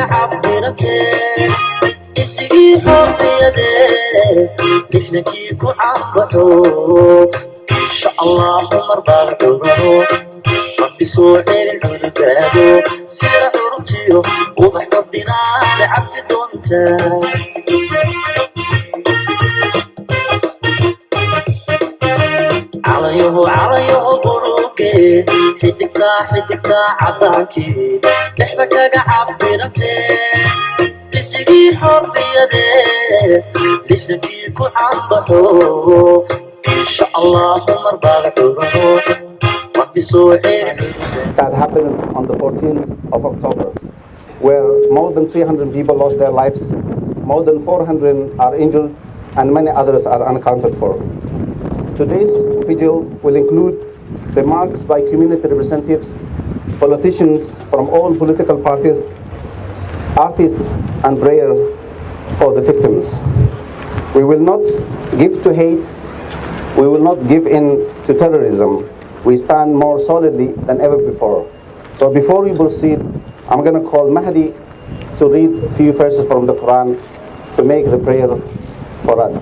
عبرته اسقي حريته لحنكيك وعبحو إن شاء الله مرضى الدورو ربي سوعي العذبانو سيرا عربتيو وضح قبضنا لعبد دونتا عليه بروكي حدكتا عطاكي لحبك عبرتي اسقي حريته لحنكيك وعبحو إن شاء الله مرضى الدورو That happened on the 14th of October, where more than 300 people lost their lives, more than 400 are injured, and many others are unaccounted for. Today's vigil will include remarks by community representatives, politicians from all political parties, artists, and prayer for the victims. We will not give to hate, we will not give in to terrorism. We stand more solidly than ever before. So before we proceed, I'm going to call Mahdi to read a few verses from the Quran to make the prayer for us.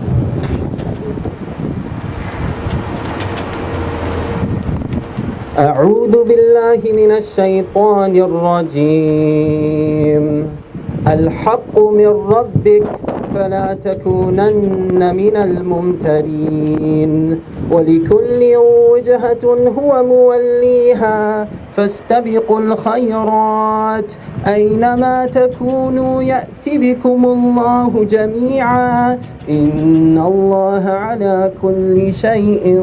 أعوذ بالله من الشيطان الرجيم الحق من ربك فلا تكونن من الممترين ولكل وجهة هو موليها فاستبقوا الخيرات أينما تكونوا يأتي بكم الله جميعا إن الله على كل شيء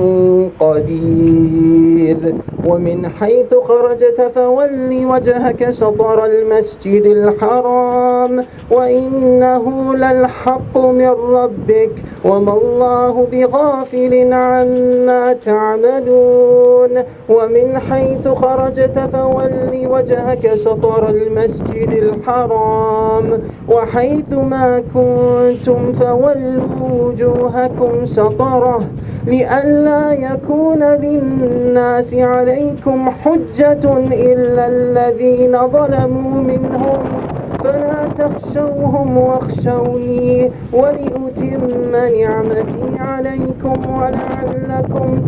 قدير ومن حيث خرجت فول وجهك شطر المسجد الحرام وإنه للحق من ربك وما الله بغافل عما تعملون ومن حيث خرجت فول وجهك شطر المسجد الحرام وحيث ما كنتم فولوا وجوهكم شطره لئلا يكون للناس عليكم حجة إلا الذين ظلموا منهم فلا تخشوهم واخشوني ولأتم نعمتي عليكم ولعلكم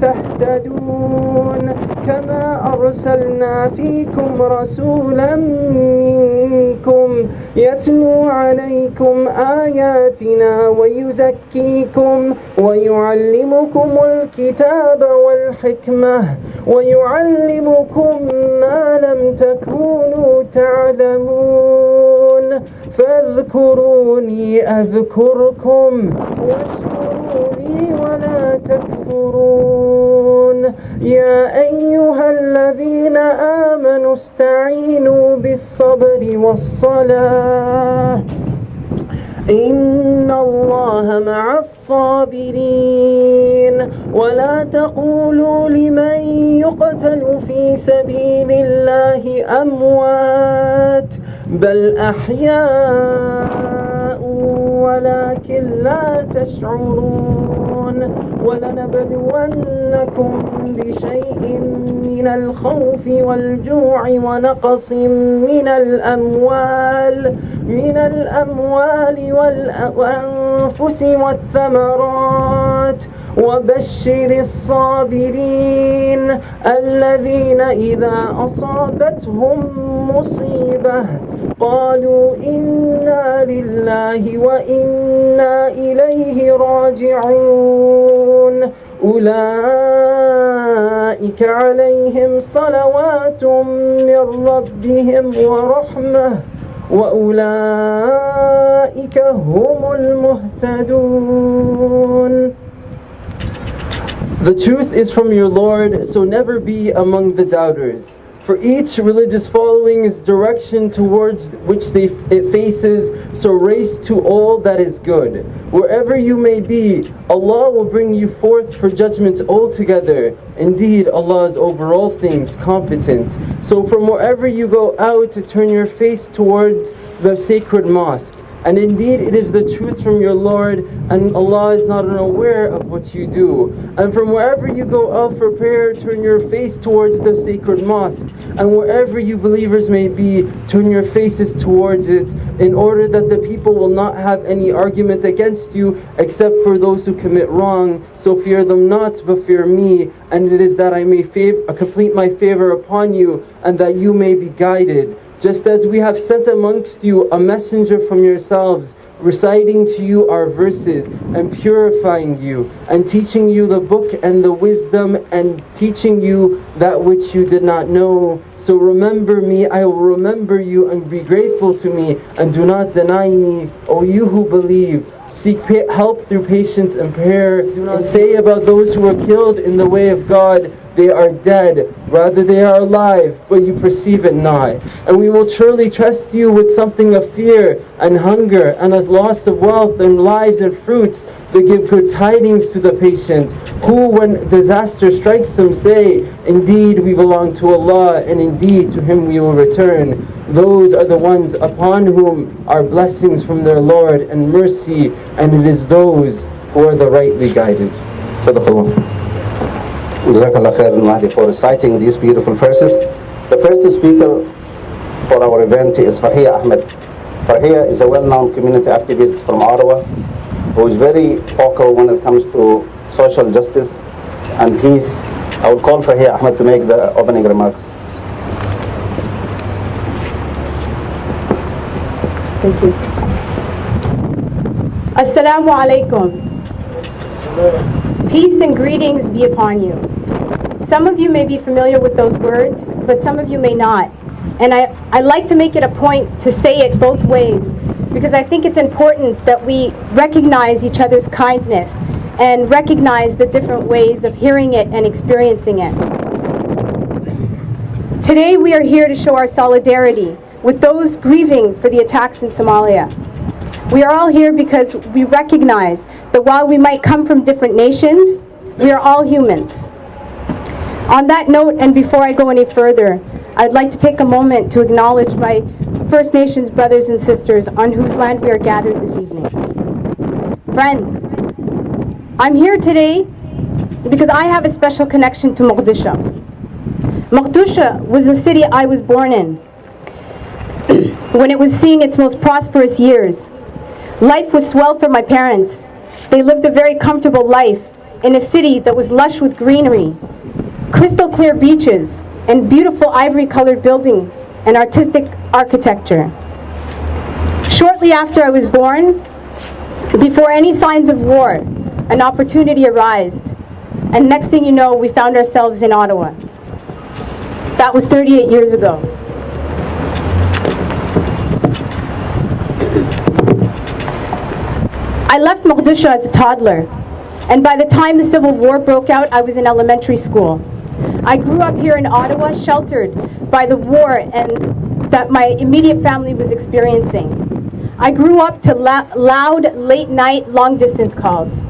تهتدون كما أرسلنا فيكم رسولا منكم يتلو عليكم آياتنا ويزكيكم ويعلمكم الكتاب والحكمة ويعلمكم ما لم تكونوا تعلمون فاذكروني أذكركم واشكروا لي ولا تكفرون يا أيها الذين آمنوا استعينوا بالصبر والصلاة إن الله مع الصابرين ولا تقولوا لمن يقتل في سبيل الله أموات بل أحياء ولكن لا تشعرون ولنبلونكم بشيء من الخوف والجوع ونقص من الأموال والأنفس والثمرات وبشر الصابرين الذين إذا أصابتهم مصيبة قالوا إنا لله وإنا إليه راجعون أولئك عليهم صلوات من ربهم ورحمة وأولئك هم المهتدون. The truth is from your Lord, so never be among the doubters. For each religious following is direction towards which it faces, so race to all that is good. Wherever you may be, Allah will bring you forth for judgment altogether. Indeed, Allah is over all things competent. So from wherever you go out to turn your face towards the sacred mosque, And indeed it is the truth from your Lord, and Allah is not unaware of what you do. And from wherever you go out for prayer, turn your face towards the sacred mosque, and wherever you believers may be, turn your faces towards it, in order that the people will not have any argument against you except for those who commit wrong. So fear them not, but fear me, and it is that I may complete my favor upon you, and that you may be guided. Just as we have sent amongst you a messenger from yourselves, reciting to you our verses, and purifying you, and teaching you the book and the wisdom, and teaching you that which you did not know. So remember me, I will remember you, and be grateful to me, and do not deny me, O you who believe. Seek help through patience and prayer. Do not say about those who are killed in the way of God, they are dead. Rather, they are alive, but you perceive it not. And we will surely test you with something of fear and hunger and a loss of wealth and lives and fruits, but give good tidings to the patient, who, when disaster strikes them, say, indeed we belong to Allah, and indeed to Him we will return. Those are the ones upon whom are blessings from their Lord and mercy, and it is those who are the rightly guided. Sadaqallah. Jazakallah khairan Mahdi for reciting these beautiful verses. The first speaker for our event is Farhiya Ahmed. Farhiya is a well-known community activist from Ottawa who is very vocal when it comes to social justice and peace. I will call Farhiya Ahmed to make the opening remarks. Thank you. Assalamu alaikum. Peace and greetings be upon you. Some of you may be familiar with those words, but some of you may not. And I like to make it a point to say it both ways, because I think it's important that we recognize each other's kindness and recognize the different ways of hearing it and experiencing it. Today we are here to show our solidarity with those grieving for the attacks in Somalia. We are all here because we recognize that while we might come from different nations, we are all humans. On that note, and before I go any further, I'd like to take a moment to acknowledge my First Nations brothers and sisters on whose land we are gathered this evening. Friends, I'm here today because I have a special connection to Mogadishu. Mogadishu was the city I was born in when it was seeing its most prosperous years. Life was swell for my parents. They lived a very comfortable life in a city that was lush with greenery, crystal clear beaches, and beautiful ivory-colored buildings and artistic architecture. Shortly after I was born, before any signs of war, an opportunity arose, and next thing you know, we found ourselves in Ottawa. That was 38 years ago. I left Mogadishu as a toddler, and by the time the Civil War broke out, I was in elementary school. I grew up here in Ottawa, sheltered by the war and that my immediate family was experiencing. I grew up to loud, late-night, long-distance calls.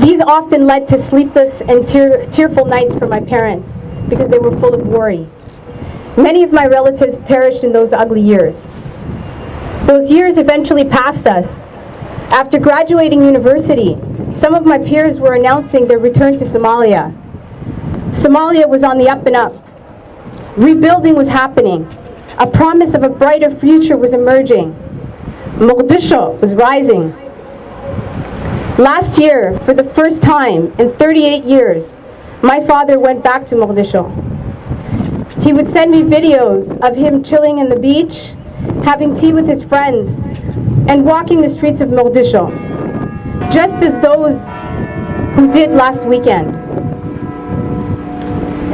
These often led to sleepless and tearful nights for my parents because they were full of worry. Many of my relatives perished in those ugly years. Those years eventually passed us. After graduating university, some of my peers were announcing their return to Somalia. Somalia was on the up and up. Rebuilding was happening. A promise of a brighter future was emerging. Mogadishu was rising. Last year, for the first time in 38 years, my father went back to Mogadishu. He would send me videos of him chilling in the beach, having tea with his friends, and walking the streets of Mogadishu, just as those who did last weekend.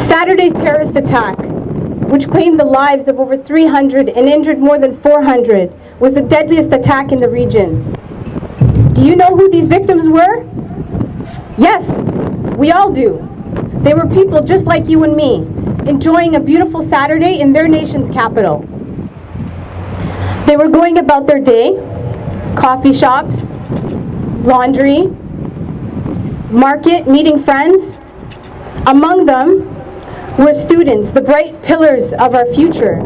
Saturday's terrorist attack, which claimed the lives of over 300 and injured more than 400, was the deadliest attack in the region. Do you know who these victims were? Yes, we all do. They were people just like you and me, enjoying a beautiful Saturday in their nation's capital. They were going about their day, coffee shops, laundry, market, meeting friends. Among them were students, the bright pillars of our future.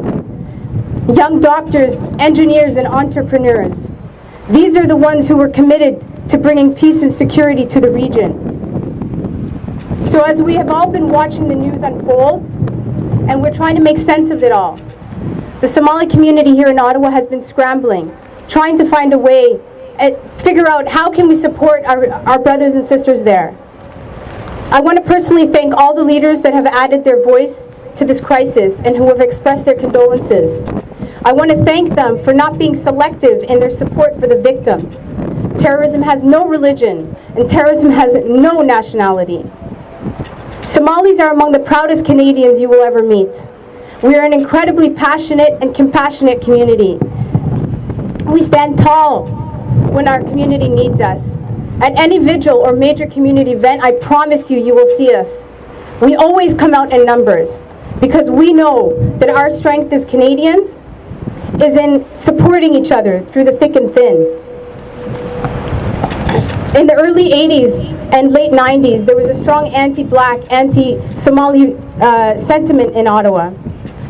young doctors, engineers, and entrepreneurs. These are the ones who were committed to bringing peace and security to the region. So as we have all been watching the news unfold, and we're trying to make sense of it all, the Somali community here in Ottawa has been scrambling, trying to find a way and figure out how can we support our brothers and sisters there. I want to personally thank all the leaders that have added their voice to this crisis and who have expressed their condolences. I want to thank them for not being selective in their support for the victims. Terrorism has no religion, and terrorism has no nationality. Somalis are among the proudest Canadians you will ever meet. We are an incredibly passionate and compassionate community. We stand tall when our community needs us. At any vigil or major community event, I promise you, you will see us. We always come out in numbers because we know that our strength as Canadians is in supporting each other through the thick and thin. In the early 80s and late 90s, there was a strong anti-Black, anti-Somali sentiment in Ottawa.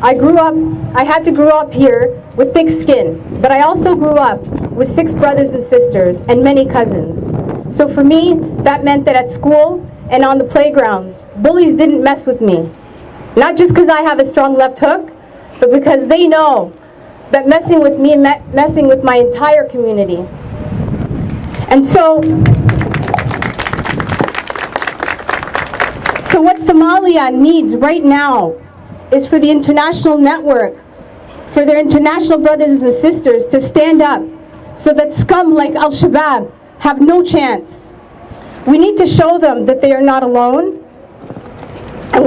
I had to grow up here with thick skin, but I also grew up with 6 brothers and sisters and many cousins. So for me, that meant that at school and on the playgrounds, bullies didn't mess with me. Not just because I have a strong left hook, but because they know that messing with me meant messing with my entire community. And so what Somalia needs right now is for the international network, for their international brothers and sisters to stand up so that scum like Al-Shabaab have no chance. We need to show them that they are not alone, and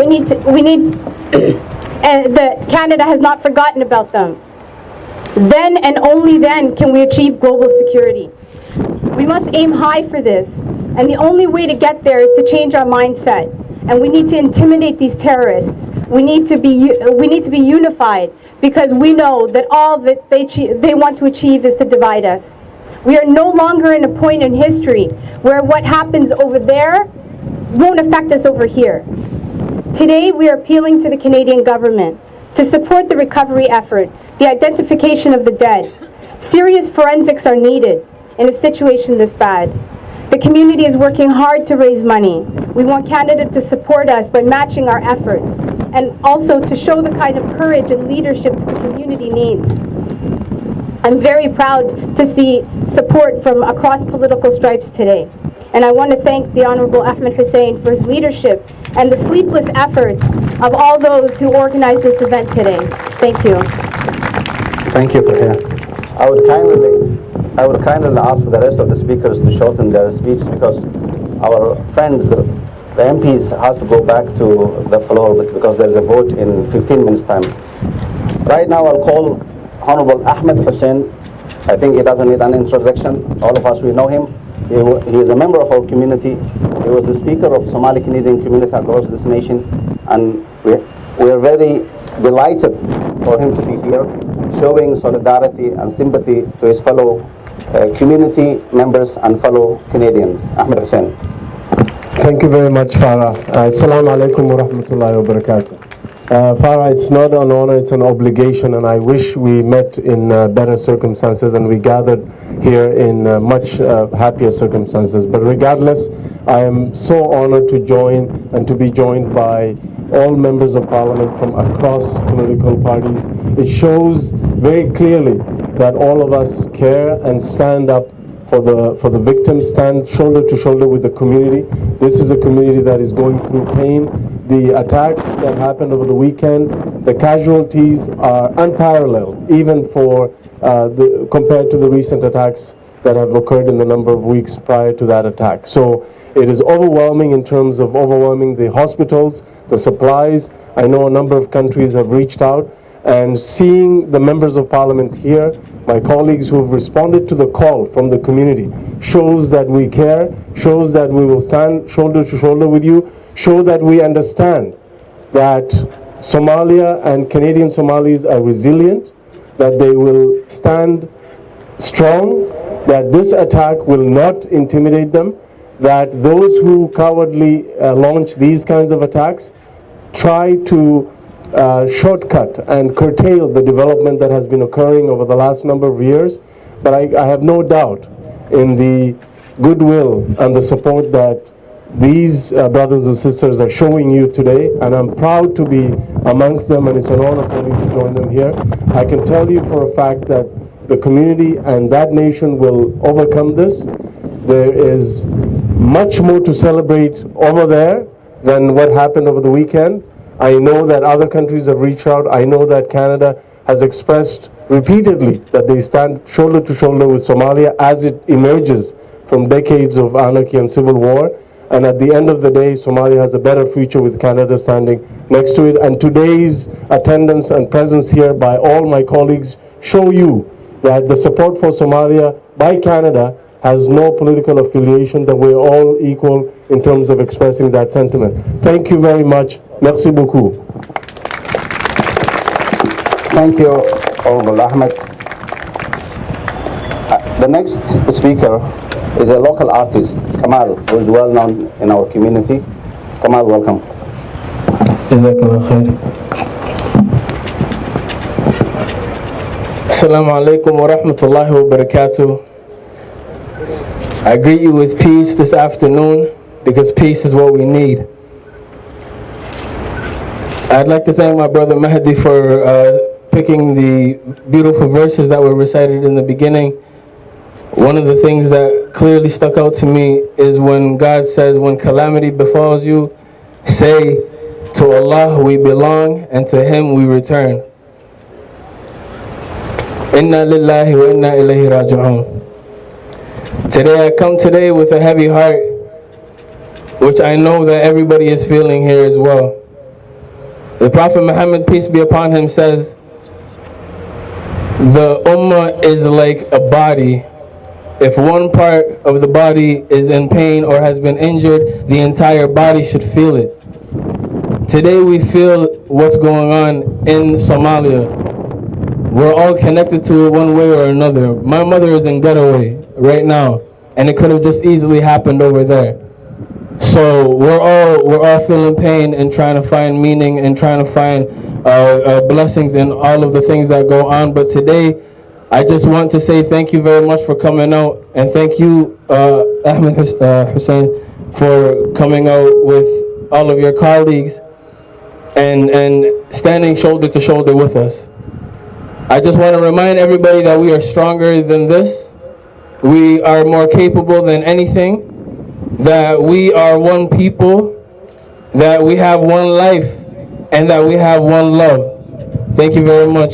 that Canada has not forgotten about them. Then and only then can we achieve global security. We must aim high for this, and the only way to get there is to change our mindset. And we need to intimidate these terrorists. We need to be unified, because we know that all that they want to achieve is to divide us. We are no longer in a point in history where what happens over there won't affect us over here. Today, we are appealing to the Canadian government to support the recovery effort, the identification of the dead. Serious forensics are needed in a situation this bad. The community is working hard to raise money. We want Canada to support us by matching our efforts, and also to show the kind of courage and leadership that the community needs. I'm very proud to see support from across political stripes today. And I want to thank the Honorable Ahmed Hussein for his leadership and the sleepless efforts of all those who organized this event today. Thank you. Thank you, Fahia. I would kindly ask the rest of the speakers to shorten their speech, because our friends, the MPs, have to go back to the floor because there is a vote in 15 minutes' time. Right now, I'll call Honorable Ahmed Hussein. I think he doesn't need an introduction. All of us, we know him. He is a member of our community. He was the speaker of Somali Canadian community across this nation, and we are very delighted for him to be here, showing solidarity and sympathy to his fellow community members and fellow Canadians. Ahmed Hussein. Thank you very much, Farah. Assalamu alaikum wa rahmatullahi wa barakatuh. Farah, it's not an honor, it's an obligation, and I wish we met in better circumstances and we gathered here in much happier circumstances. But regardless, I am so honored to join and to be joined by all members of parliament from across political parties. It shows very clearly that all of us care and stand up for the victims, stand shoulder to shoulder with the community. This is a community that is going through pain. The attacks that happened over the weekend, the casualties are unparalleled, even for compared to the recent attacks that have occurred in the number of weeks prior to that attack. So it is overwhelming in terms of overwhelming the hospitals, the supplies. I know a number of countries have reached out, and seeing the members of parliament here, my colleagues who have responded to the call from the community, shows that we care, shows that we will stand shoulder to shoulder with you, show that we understand that Somalia and Canadian Somalis are resilient, that they will stand strong, that this attack will not intimidate them, that those who cowardly launch these kinds of attacks try to shortcut and curtail the development that has been occurring over the last number of years. But I have no doubt in the goodwill and the support that these brothers and sisters are showing you today, and I'm proud to be amongst them, and it's an honor for me to join them here. I can tell you for a fact that the community and that nation will overcome this. There is much more to celebrate over there than what happened over the weekend. I know that other countries have reached out. I know that Canada has expressed repeatedly that they stand shoulder to shoulder with Somalia as it emerges from decades of anarchy and civil war. And at the end of the day, Somalia has a better future with Canada standing next to it. And today's attendance and presence here by all my colleagues show you that the support for Somalia by Canada has no political affiliation, that we're all equal in terms of expressing that sentiment. Thank you very much. Merci beaucoup. Thank you, Honorable Ahmed. The next speaker is a local artist, Kamal, who is well known in our community. Kamal, welcome. Jazakallah khair. Assalamu alaikum wa rahmatullahi wa barakatuh. I greet you with peace this afternoon, because peace is what we need. I'd like to thank my brother Mahdi for picking the beautiful verses that were recited in the beginning. One of the things that clearly stuck out to me is when God says, when calamity befalls you, say, to Allah we belong and to Him we return. Inna lillahi wa inna ilayhi raji'un. Today I come today with a heavy heart, which I know that everybody is feeling here as well. The Prophet Muhammad, peace be upon him, says, the ummah is like a body. If one part of the body is in pain or has been injured, the entire body should feel it. Today we feel what's going on in Somalia. We're all connected to it one way or another. My mother is in Getaway right now, and it could have just easily happened over there. So we're all feeling pain and trying to find meaning and trying to find blessings in all of the things that go on. But today, I just want to say thank you very much for coming out, and thank you, Ahmed Hussein, for coming out with all of your colleagues and standing shoulder to shoulder with us. I just want to remind everybody that we are stronger than this. We are more capable than anything. That we are one people, that we have one life, and that we have one love. Thank you very much,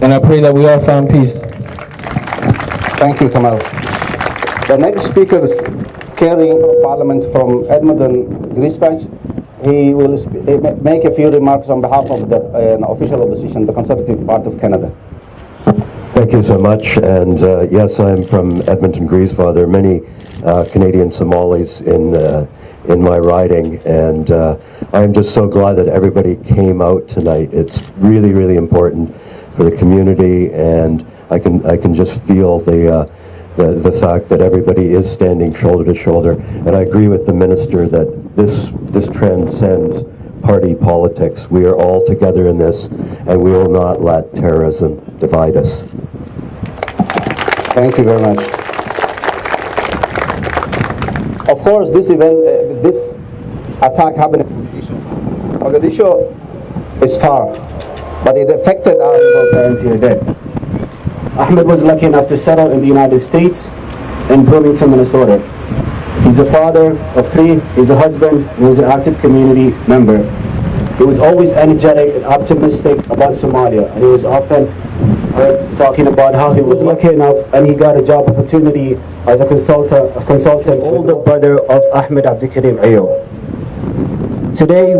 and I pray that we all find peace. Thank you, Kamal. The next speaker is Kerry of Parliament from Edmonton, Grispatch. He will make a few remarks on behalf of the official opposition, the Conservative Party of Canada. Thank you so much, and yes, I'm from Edmonton, Griesva. There are many Canadian Somalis in my riding, and I'm just so glad that everybody came out tonight. It's really, really important for the community, and I can just feel the fact that everybody is standing shoulder to shoulder. And I agree with the minister that this transcends party politics. We are all together in this, and we will not let terrorism divide us. Thank you very much. Of course, this event, this attack happened in Mogadishu. Mogadishu is far, but it affected our parents here today. Ahmed was lucky enough to settle in the United States in Bloomington, Minnesota. He's a father of 3, he's a husband, and he's an active community member. He was always energetic and optimistic about Somalia, and he was often heard talking about how he was lucky enough and he got a job opportunity as a consultant, older brother of Ahmed Abdikarim Ayo. Today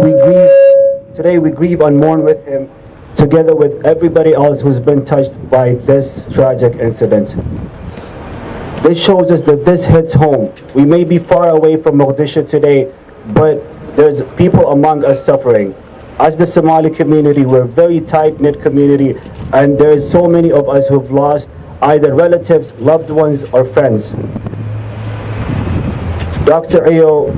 we grieve and mourn with him, together with everybody else who's been touched by this tragic incident. This shows us that this hits home. We may be far away from Mogadishu today, but there's people among us suffering. As the Somali community, we're a very tight-knit community, and there's so many of us who've lost either relatives, loved ones, or friends. Dr. Ayo,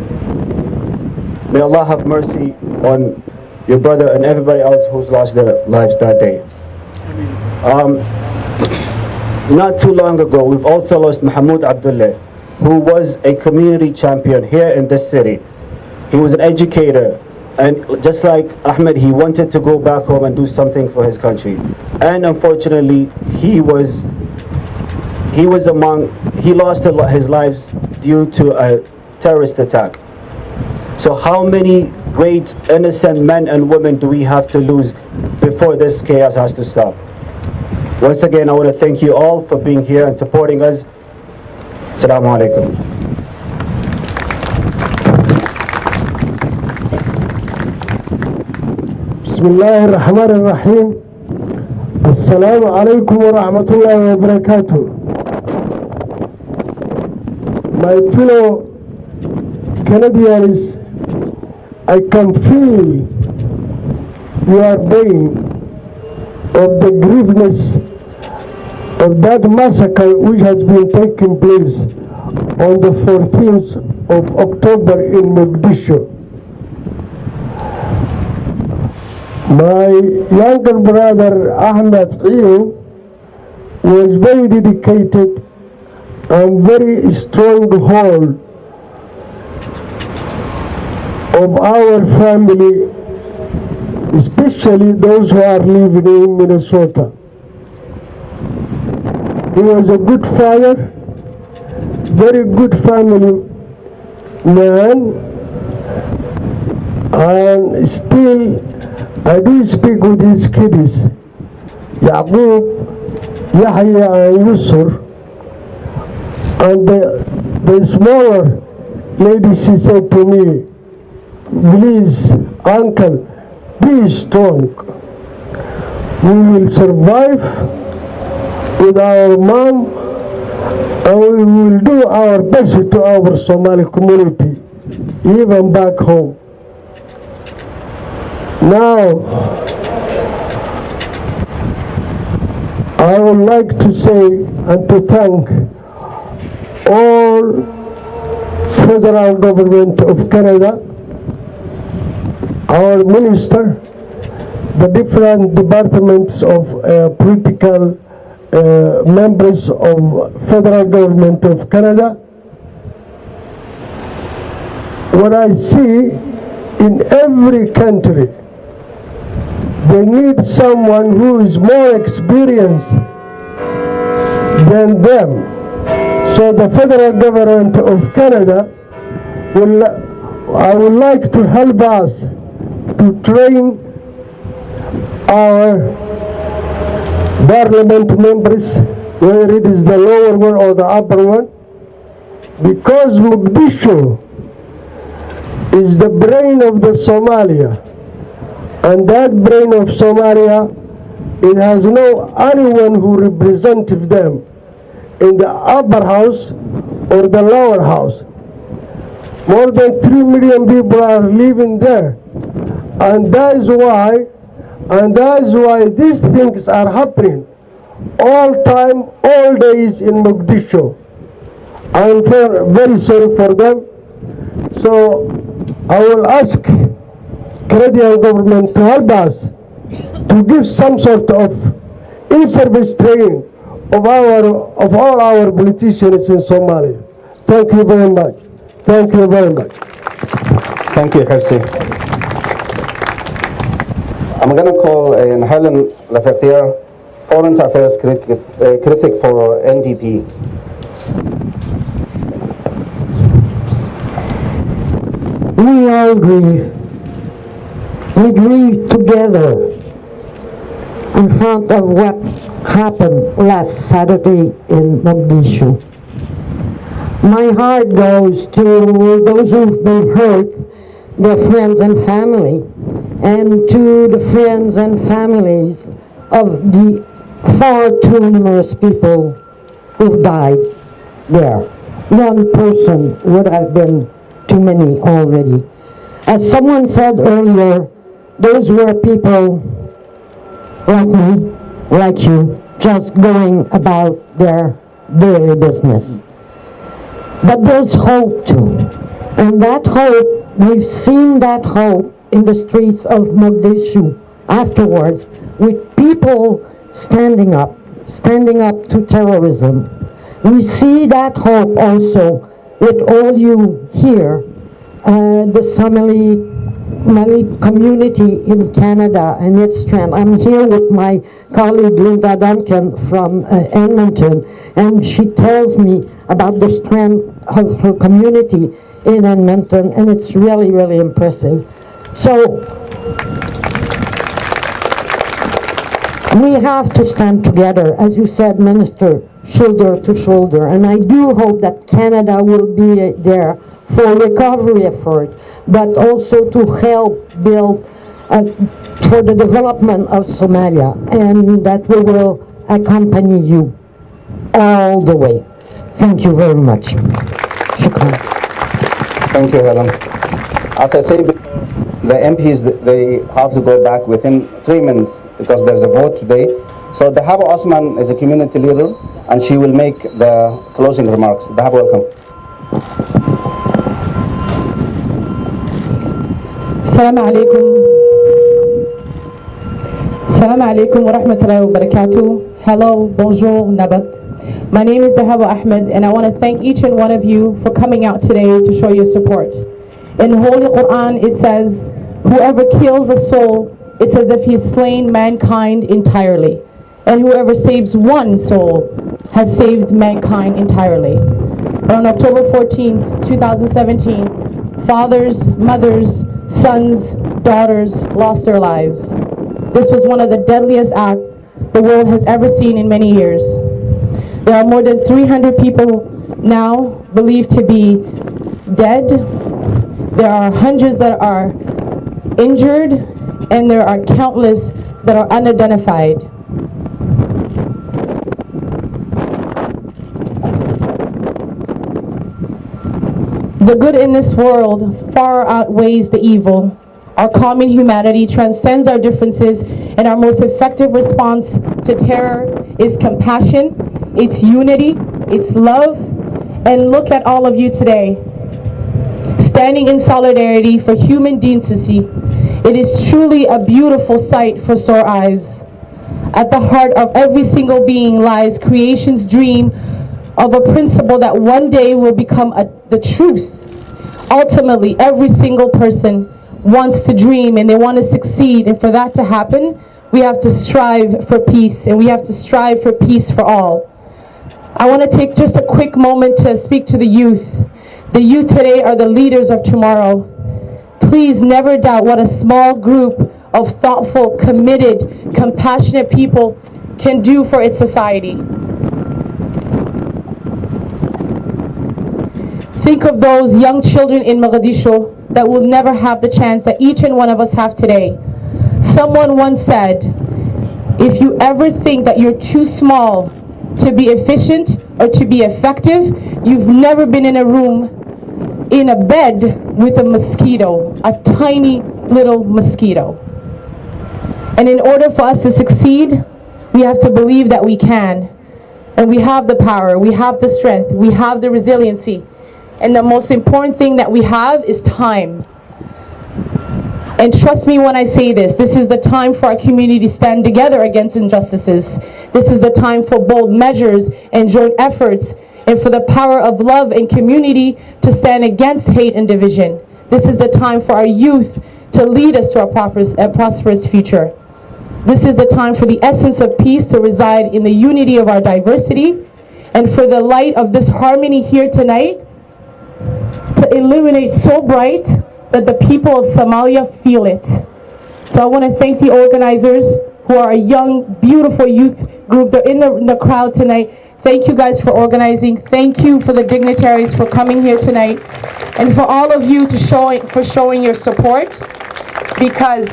may Allah have mercy on your brother, and everybody else who's lost their lives that day. Not too long ago, we've also lost Mahmoud Abdullah, who was a community champion here in this city. He was an educator, and just like Ahmed, he wanted to go back home and do something for his country. And unfortunately, he lost his lives due to a terrorist attack. So how many great innocent men and women do we have to lose before this chaos has to stop? Once again, I want to thank you all for being here and supporting us. Assalamu alaikum. Bismillahir Rahmanir Rahim. Assalamu alaikum wa rahmatullahi wa barakatuh. My fellow Canadians, I can feel your pain of the grievousness of that massacre which has been taking place on the 14th of October in Mogadishu. My younger brother Ahmed was very dedicated and very stronghold of our family, especially those who are living in Minnesota. He was a good father, very good family man, and still I do speak with his kids, Yaqub, Yahya, and Yusuf. And the smaller lady, she said to me, please, uncle, be strong. We will survive with our mom, and we will do our best to our Somali community, even back home. Now, I would like to say and to thank all federal government of Canada, our minister, the different departments of political members of federal government of Canada. What I see in every country, they need someone who is more experienced than them. So the federal government of Canada I would like to help us to train our parliament members, whether it is the lower one or the upper one, because Mogadishu is the brain of the Somalia, and that brain of Somalia, it has no anyone who represents them in the upper house or the lower house. More than 3 million people are living there, and that is why these things are happening all time, all days in Mogadishu. I am very sorry for them. So I will ask Canadian government to help us to give some sort of in-service training of all our politicians in Somalia. Thank you very much. Thank you very much. Thank you, Hirsi. I'm going to call Helen Lafertiere, Foreign Affairs critic for NDP. We all grieve. We grieve together in front of what happened last Saturday in Mogadishu. My heart goes to those who've been hurt, their friends and family, and to the friends and families of the far too numerous people who've died there. One person would have been too many already. As someone said earlier, those were people like me, like you, just going about their daily business. But there's hope too. And that hope, we've seen that hope in the streets of Mogadishu afterwards, with people standing up to terrorism. We see that hope also with all you here, the Somali community in Canada and its strength. I'm here with my colleague Linda Duncan from Edmonton, and she tells me about the strength of her community in Edmonton, and it's really, really impressive. So we have to stand together, as you said, Minister, shoulder to shoulder, and I do hope that Canada will be there for recovery efforts, but also to help build for the development of Somalia, and that we will accompany you all the way. Thank you very much. Shukran. Thank you, Helen. As I said before, the MPs, they have to go back within 3 minutes because there's a vote today. So Dahaba Osman is a community leader, and she will make the closing remarks. Dahaba, welcome. Assalamu alaikum wa rahmatullahi wa barakatuh. Hello, bonjour, nabat. My name is Dahaba Ahmed, and I want to thank each and one of you for coming out today to show your support. In the Holy Quran, it says, whoever kills a soul, it's as if he's slain mankind entirely. And whoever saves one soul has saved mankind entirely. On October 14th, 2017, fathers, mothers, sons, daughters lost their lives. This was one of the deadliest acts the world has ever seen in many years. There are more than 300 people now believed to be dead. There are hundreds that are injured, and there are countless that are unidentified. The good in this world far outweighs the evil. Our common humanity transcends our differences, and our most effective response to terror is compassion, it's unity, it's love. And look at all of you today, standing in solidarity for human decency. It is truly a beautiful sight for sore eyes. At the heart of every single being lies creation's dream of a principle that one day will become the truth. Ultimately, every single person wants to dream and they want to succeed, and for that to happen, we have to strive for peace, and we have to strive for peace for all. I want to take just a quick moment to speak to the youth. The youth today are the leaders of tomorrow. Please never doubt what a small group of thoughtful, committed, compassionate people can do for its society. Think of those young children in Mogadishu that will never have the chance that each and one of us have today. Someone once said, if you ever think that you're too small to be efficient or to be effective, you've never been in a room, in a bed with a mosquito, a tiny little mosquito. And in order for us to succeed, we have to believe that we can. And we have the power, we have the strength, we have the resiliency. And the most important thing that we have is time. And trust me when I say this, this is the time for our community to stand together against injustices. This is the time for bold measures and joint efforts, and for the power of love and community to stand against hate and division. This is the time for our youth to lead us to a prosperous future. This is the time for the essence of peace to reside in the unity of our diversity, and for the light of this harmony here tonight to illuminate so bright that the people of Somalia feel it. So I want to thank the organizers, who are a young, beautiful youth group. They're in the crowd tonight. Thank you guys for organizing. Thank you for the dignitaries for coming here tonight, and for all of you for showing your support, because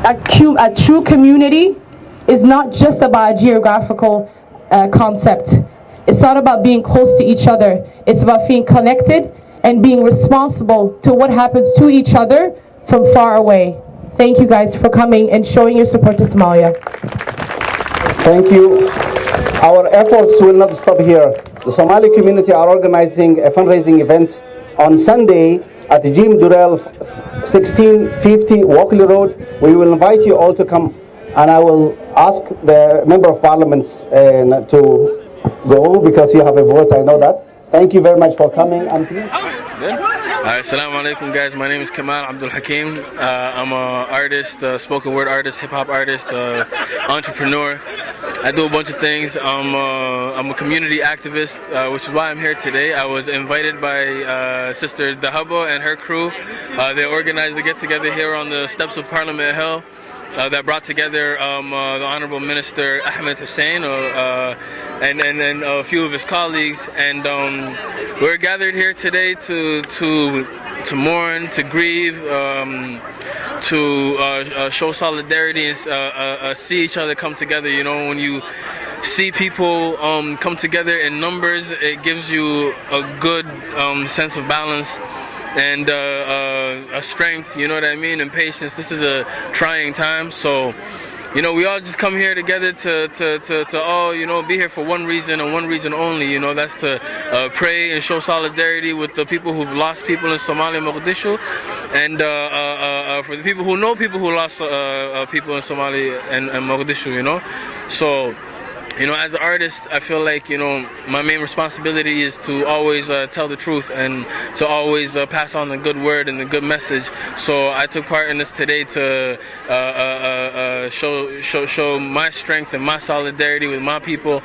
a true community is not just about a geographical concept. It's not about being close to each other. It's about being connected and being responsible to what happens to each other from far away. Thank you guys for coming and showing your support to Somalia. Thank you. Our efforts will not stop here. The Somali community are organizing a fundraising event on Sunday at Jim Durrell 1650 Walkley Road. We will invite you all to come, and I will ask the Member of Parliament to go because you have a vote, I know that. Thank you very much for coming, and please. Assalamu alaikum, guys. My name is Kamal Abdul Hakim. I'm an artist, spoken word artist, hip hop artist, entrepreneur. I do a bunch of things. I'm a community activist, which is why I'm here today. I was invited by Sister Dahabo and her crew. They organized the get-together here on the steps of Parliament Hill. That brought together the Honorable Minister Ahmed Hussein and a few of his colleagues, and we're gathered here today to mourn, to grieve, to show solidarity and see each other come together. You know, when you see people come together in numbers, it gives you a good sense of balance and a strength, you know what I mean, and patience. This is a trying time, so you know, we all just come here together to all, you know, be here for one reason and one reason only, you know, that's to pray and show solidarity with the people who've lost people in Somalia, Mogadishu, and for the people who know people who lost people in Somalia and Mogadishu, you know. So, you know, as an artist, I feel like, you know, my main responsibility is to always tell the truth and to always pass on the good word and the good message. So I took part in this today to show my strength and my solidarity with my people.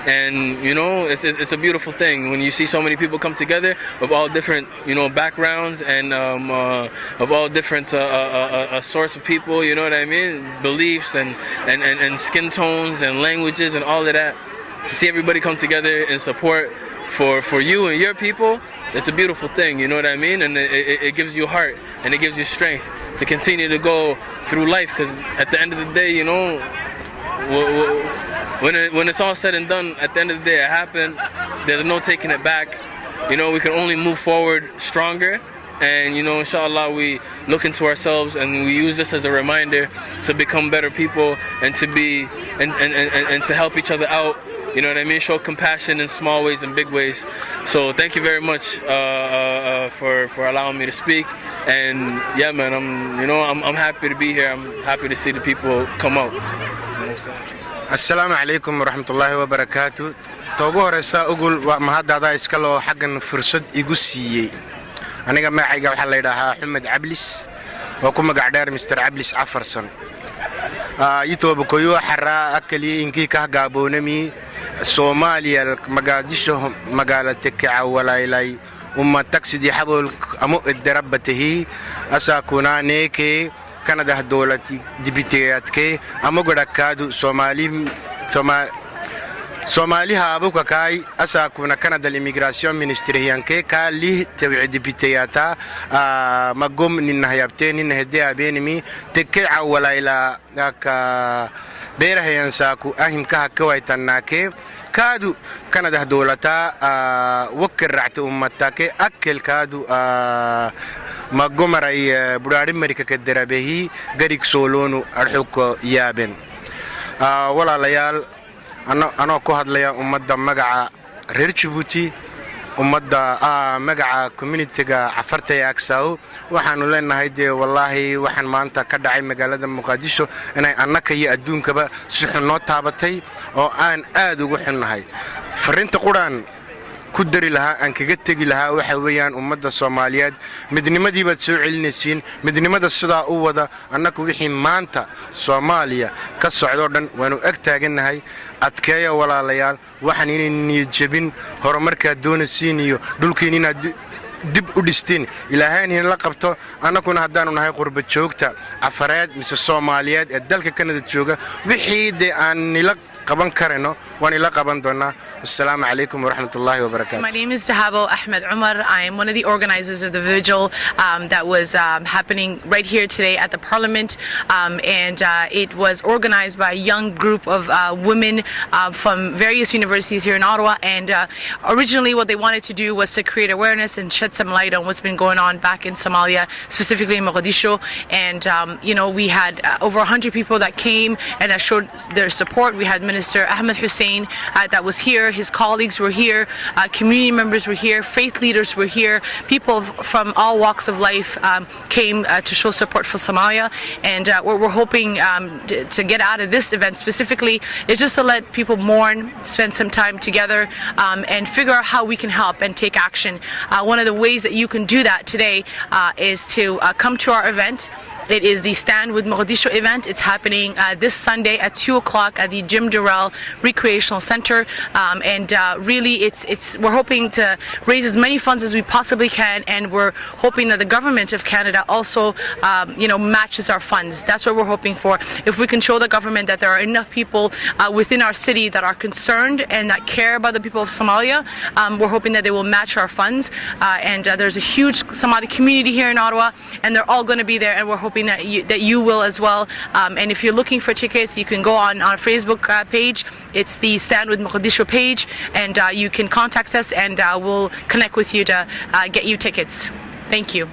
And, you know, it's a beautiful thing when you see so many people come together of all different, you know, backgrounds and of all different sorts of people, you know what I mean, beliefs and skin tones and languages and all of that. To see everybody come together in support for you and your people, it's a beautiful thing, you know what I mean, and it gives you heart and it gives you strength to continue to go through life, because at the end of the day, you know, when it's all said and done, at the end of the day it happened, there's no taking it back. You know, we can only move forward stronger, and you know, inshallah, we look into ourselves and we use this as a reminder to become better people and to be and to help each other out, you know what I mean, show compassion in small ways and big ways. So thank you very much for allowing me to speak, and yeah, man, I'm happy to be here. I'm happy to see the people come out. You know what I'm saying? Assalamu alaikum wa rahmatullahi wa barakatuh. Togo horeysa ugul waa mahadada iska loo xagan fursad igu siiyay. Aniga magacayga waxa la yiraahdaa Ahmed Ablis oo ku magac dheer Mr. Ablis Afarsan. Yitooba koyo xara akali inkii ka gaabonami Soomaaliya Mogadishu magaalada Kacawalaylay taksidi xabul amu idrabatihi asakuna neeke Canada dowlati dibitiyadke ama godakaadu Somaliha abuka kai asakuna Canada immigration ministry yanke kali tabi'i dibitiyata magum ninahayabteen inahdiya beenimi Kacawalaila ka beerahayan saaku ahimka kawaytanake kaadu Canada dowlata wakir racta ummatake akil kaadu magomaray buraari Amerika kadarabehi garig soolonu arxuko yaaben walaalayaal anoo ku hadlaya ummadda magaca reer Djibouti ummadda magaca community-ga Cafarta ee Aksaaw waxaanu leenahay de wallahi waxaan maanta ka dhacay magaalada Mogadishu inay annaka iyo adduunkaba si xun noo taabatay oo aan aad ugu xunnahay fariinta quraan ku dari lahaa aan kaga tagi lahaa waxa weeyaan ummadda Soomaaliyeed midnimadii baad soo celinaysiin midnimada sidaa u wada annaka wixii maanta Soomaaliya ka socdo dhan waanu ag taaganahay adkeeya walaalayaal waxaan inay niyad jabin horumarka doonaysiin iyo dhulkeen inaad dib u dhistiin ilaahayna la qabto annakuna haddaanu nahay qurba joogta Cafareed mise Soomaaliyeed ee dalka Canada jooga wixii de aan nila qaban kareno waan ila qaban doonaa. Assalamu alaikum wa rahmatullahi wa barakatuh. My name is Dahabo Ahmed Umar. I am one of the organizers of the vigil that was happening right here today at the Parliament, and it was organized by a young group of women from various universities here in Ottawa, and originally what they wanted to do was to create awareness and shed some light on what's been going on back in Somalia, specifically in Mogadishu, and you know, we had over 100 people that came and that showed their support. We had Minister Ahmed Hussein that was here. His colleagues were here. Community members were here. Faith leaders were here. People from all walks of life came to show support for Somalia. And what we're hoping to get out of this event specifically is just to let people mourn, spend some time together, and figure out how we can help and take action. One of the ways that you can do that today is to come to our event. It is the Stand with Mogadishu event. It's happening this Sunday at 2 o'clock at the Jim Durrell Recreational Center. Really, we're hoping to raise as many funds as we possibly can, and we're hoping that the government of Canada also, matches our funds. That's what we're hoping for. If we can show the government that there are enough people within our city that are concerned and that care about the people of Somalia, we're hoping that they will match our funds. There's a huge Somali community here in Ottawa, and they're all going to be there, and we're hoping that you will as well. And if you're looking for tickets, you can go on our Facebook page. It's the Stand with Mogadishu page, and you can contact us, and we'll connect with you to get you tickets. Thank you.